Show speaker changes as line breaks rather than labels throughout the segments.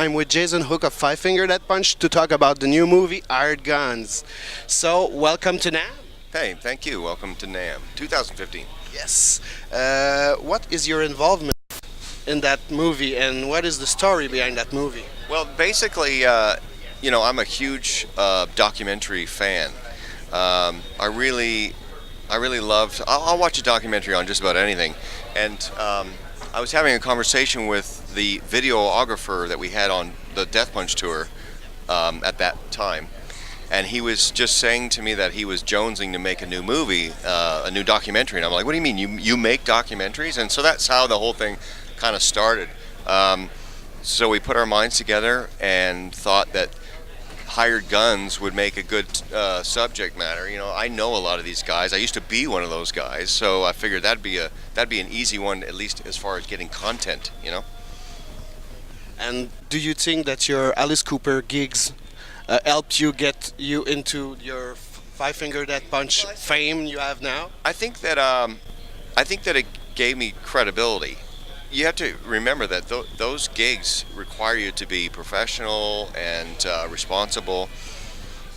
I'm with Jason Hook of Five Finger Death Punch to talk about the new movie Hired Guns. So, welcome to NAMM.
Hey, thank you. Welcome to NAMM 2015.
Yes. What is your involvement in that movie, and what is the story behind that movie?
Well, basically, I'm a huge documentary fan. I really love. I'll watch a documentary on just about anything, and I was having a conversation with the videographer that we had on the Death Punch tour at that time, and he was just saying to me that he was jonesing to make a new movie, a new documentary, and I'm like, what do you mean you make documentaries? And so that's how the whole thing kind of started. So we put our minds together and thought that hired guns would make a good subject matter. I know a lot of these guys. I used to be one of those guys, so I figured that'd be an easy one, at least as far as getting content.
And do you think that your Alice Cooper gigs helped you get you into your Five Finger Death Punch fame you have now?
I think that it gave me credibility. You have to remember that those gigs require you to be professional and responsible,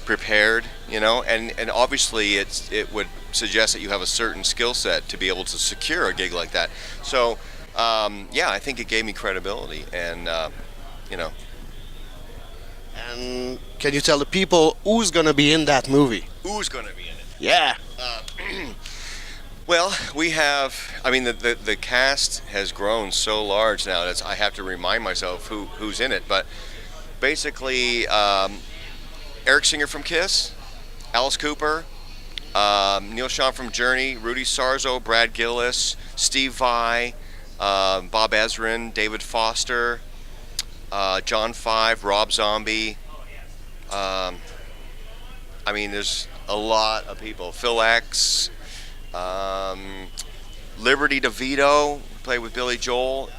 prepared, and obviously it would suggest that you have a certain skill set to be able to secure a gig like that. So, I think it gave me credibility, and.
And can you tell the people who's gonna be in that movie?
Who's going to be in it?
Yeah.
Well, we have. I mean, the cast has grown so large now that I have to remind myself who's in it. But basically, Eric Singer from Kiss, Alice Cooper, Neil Schon from Journey, Rudy Sarzo, Brad Gillis, Steve Vai, Bob Ezrin, David Foster, John Five, Rob Zombie. There's a lot of people. Phil X. Liberty DeVito played with Billy Joel.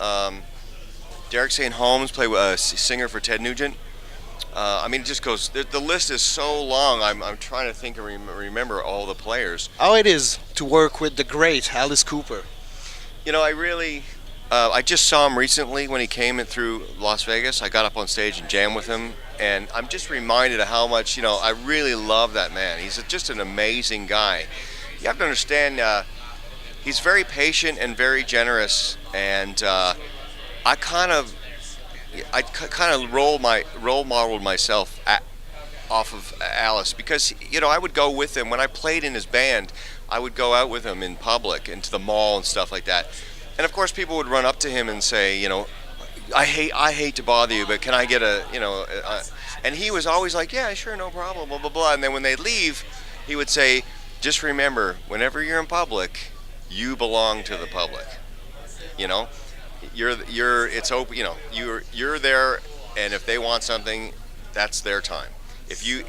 Derek St. Holmes played with a singer for Ted Nugent. It just goes. The list is so long. I'm trying to think and remember all the players.
How it is to work with the great Alice Cooper?
I just saw him recently when he came in through Las Vegas. I got up on stage and jammed with him, and I'm just reminded of how much I really love that man. He's just an amazing guy. You have to understand, he's very patient and very generous, and I kind of role modeled myself off of Alice, because I would go with him when I played in his band. I would go out with him in public and to the mall and stuff like that, and of course people would run up to him and say, I hate to bother you, but can I get and he was always like, yeah, sure, no problem, blah blah blah. And then when they leave, he would say, just remember, whenever you're in public, you belong to the public. It's open. You're there, and if they want something, that's their time. If you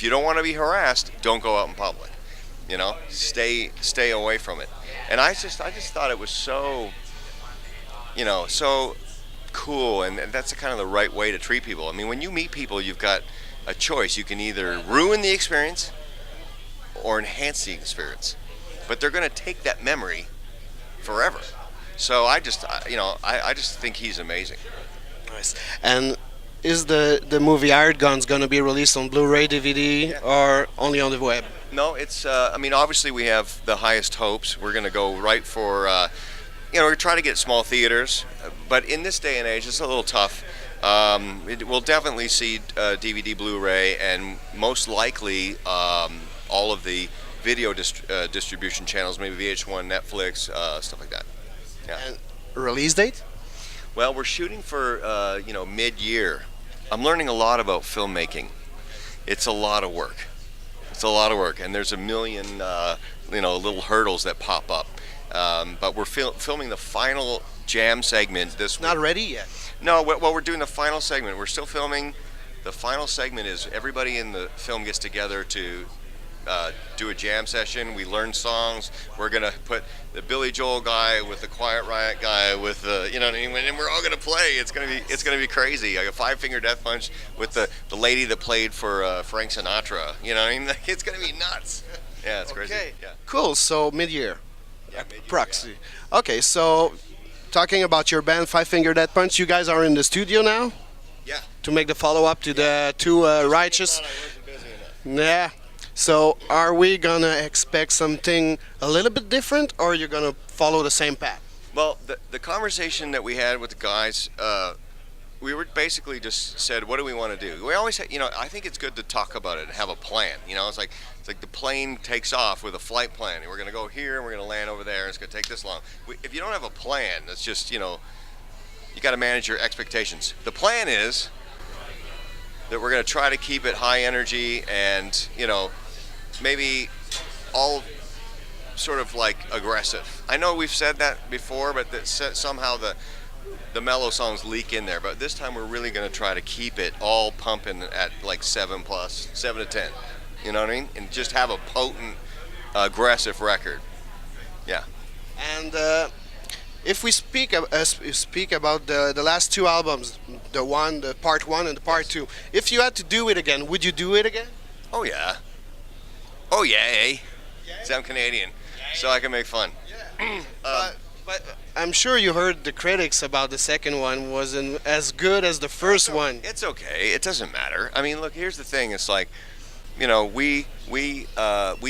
don't want to be harassed, don't go out in public. Stay away from it. And I just thought it was so, so cool, and that's kind of the right way to treat people. I mean, when you meet people, you've got a choice. You can either ruin the experience or enhance the experience, but they're going to take that memory forever. So I just think he's amazing.
Nice. And is the movie Hired Guns going to be released on Blu-ray, DVD, or only on the web?
No, it's. Obviously we have the highest hopes. We're going to go right for. We're trying to get small theaters, but in this day and age, it's a little tough. We'll definitely see DVD, Blu-ray, and most likely all of the video distribution channels, maybe VH1, Netflix, stuff like that. Yeah.
And release date?
Well, we're shooting for mid-year. I'm learning a lot about filmmaking. It's a lot of work. And there's a million little hurdles that pop up. But we're filming the final jam segment this week.
Not ready yet.
No, we're doing the final segment. We're still filming. The final segment is everybody in the film gets together to do a jam session. We learn songs. We're gonna put the Billy Joel guy with the Quiet Riot guy with the, and we're all gonna play. It's gonna be crazy. Like a Five Finger Death Punch with the lady that played for Frank Sinatra. It's gonna be nuts. Yeah, it's crazy.
Okay.
Yeah.
Cool. So mid-year.
Yeah, mid-year,
Proxy. Okay. So talking about your band Five Finger Death Punch, you guys are in the studio now.
Yeah.
to make the follow-up to the two righteous.
I wasn't busy enough.
Yeah. So are we gonna expect something a little bit different, or you're gonna follow the same path?
Well, the conversation that we had with the guys, we were basically just said, what do we want to do? We always, I think it's good to talk about it and have a plan. It's like the plane takes off with a flight plan, and we're going to go here, and we're going to land over there, and it's going to take this long. If you don't have a plan, that's just, you got to manage your expectations. The plan is that we're going to try to keep it high energy and, maybe all sort of like aggressive. I know we've said that before, but somehow the mellow songs leak in there. But this time we're really going to try to keep it all pumping at like 7 to 10. You know what I mean? And just have a potent, aggressive record. Yeah.
And if we speak about the last two albums, the part one and the part two, if you had to do it again, would you do it again?
Oh yeah. Oh yeah. Eh? See, I'm Canadian, so I can make fun.
But I'm sure you heard the critics about the second one wasn't as good as the first one.
It's okay. It doesn't matter. I mean, look. Here's the thing. It's like, we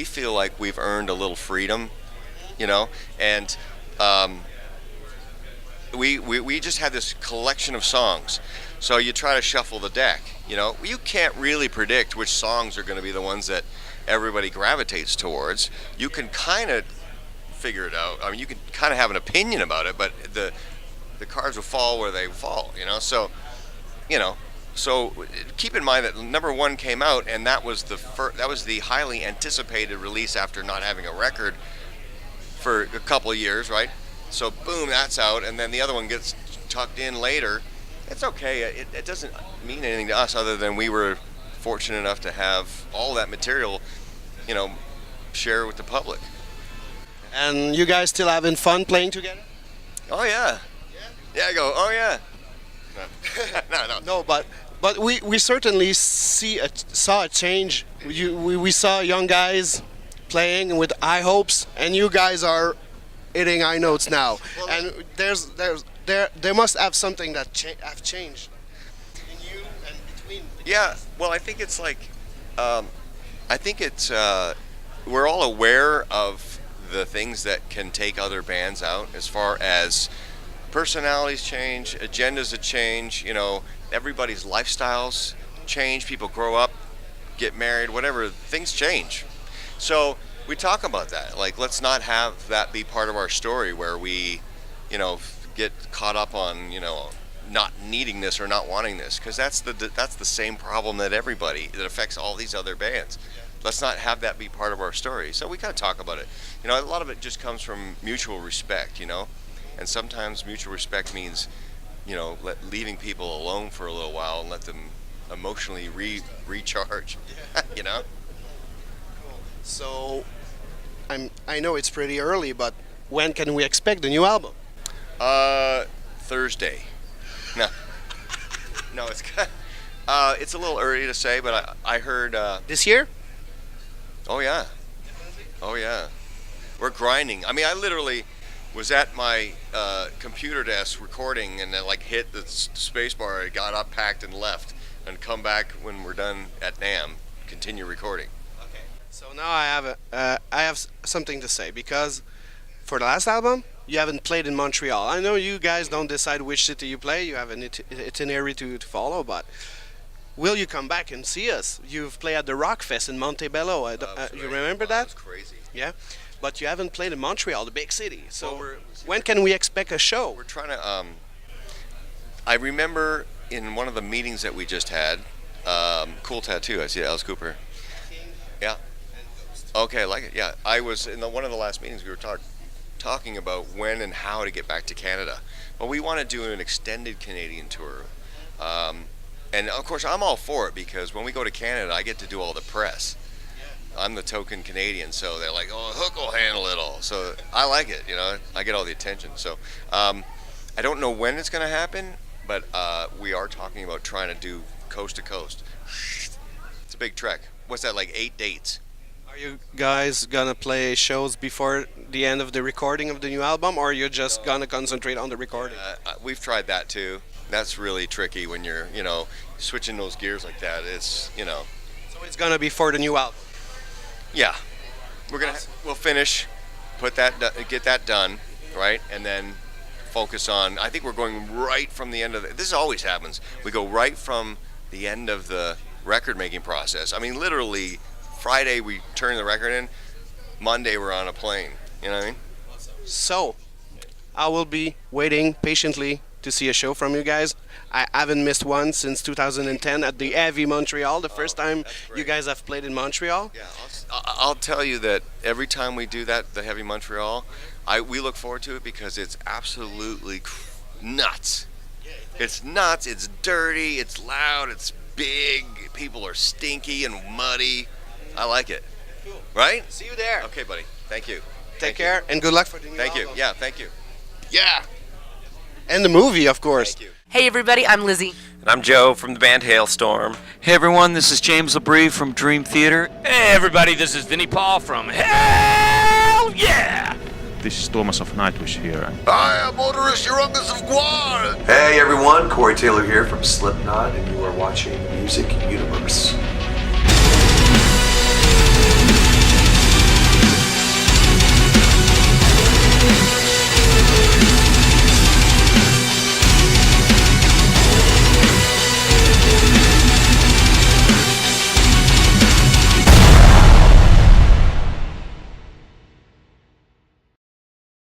feel like we've earned a little freedom, and we just have this collection of songs. So you try to shuffle the deck. You can't really predict which songs are going to be the ones that everybody gravitates towards. You can kind of figure it out. I mean, you can kind of have an opinion about it, but the cards will fall where they fall. So keep in mind that number one came out, and that was the highly anticipated release after not having a record for a couple of years, right? So boom, that's out, and then the other one gets tucked in later. It's okay. It doesn't mean anything to us other than we were fortunate enough to have all that material, share with the public.
And you guys still having fun playing together?
Oh yeah. Yeah, I go. Oh yeah. No.
No, but we certainly saw a change. We saw young guys playing with high hopes, and you guys are hitting high notes now. Well, and there must have something that have changed in you and between.
Yeah. Well, I think it's like, we're all aware of the things that can take other bands out as far as personalities change, agendas change, everybody's lifestyles change, people grow up, get married, whatever, things change. So we talk about that. Like, let's not have that be part of our story where we, get caught up on, not needing this or not wanting this, because that's the same problem that affects all these other bands. Let's not have that be part of our story. So we kind of talk about it. A lot of it just comes from mutual respect, and sometimes mutual respect means, leaving people alone for a little while and let them emotionally recharge,
So I know it's pretty early, but when can we expect the new album?
Thursday. No, it's a little early to say, but I heard.
This year?
Oh yeah. Oh yeah. We're grinding. I mean, I literally was at my computer desk recording, and then hit the space bar. I got up, packed, and left, and come back when we're done at NAMM. Continue recording.
Okay. So now I have something to say, because for the last album you haven't played in Montreal. I know you guys don't decide which city you play. You have an itinerary to follow, but will you come back and see us? You've played at the Rock Fest in Montebello. You remember that?
That was crazy.
Yeah, but you haven't played in Montreal, the big city. So when can we expect a show?
We're trying to. I remember in one of the meetings that we just had, cool tattoo. I see Alice Cooper. Yeah. Okay, I like it. Yeah, I was in one of the last meetings. We were talking about when and how to get back to Canada. Well, we want to do an extended Canadian tour. And of course, I'm all for it, because when we go to Canada, I get to do all the press. I'm the token Canadian, so they're like, "Oh, Hook will handle it all." So I like it, I get all the attention. So I don't know when it's going to happen, but we are talking about trying to do coast to coast. It's a big trek. What's that, like 8 dates?
Are you guys gonna play shows before the end of the recording of the new album, or you're just gonna concentrate on the recording?
We've tried that too. That's really tricky when you're, switching those gears like that. It's,
So it's gonna be for the new album.
yeah. We'll finish, get that done, right, and then focus on. I think we're going right from the end of this always happens. We go right from the end of the record making process. I mean, literally, Friday we turn the record in. Monday we're on a plane. You know what I mean?
So I will be waiting patiently to see a show from you guys. I haven't missed one since 2010 at the Heavy Montreal, the first time you guys have played in Montreal.
Yeah, I'll tell you that every time we do that, the Heavy Montreal, we look forward to it because it's absolutely nuts. It's nuts, it's dirty, it's loud, it's big, people are stinky and muddy. I like it. Right?
See you there.
Okay, buddy. Thank you.
Take care and good luck for the new
Thank you.
album.
Yeah, thank you.
Yeah. And the movie, of course.
Thank you.
Hey everybody, I'm Lizzie.
And I'm Joe from the band Hailstorm.
Hey everyone, this is James LaBrie from Dream Theater.
Hey everybody, this is Vinnie Paul from Hell Yeah!
This is Thomas of Nightwish here.
I am Motorist Urungus of Guar.
Hey everyone, Corey Taylor here from Slipknot, and you are watching Music Universe.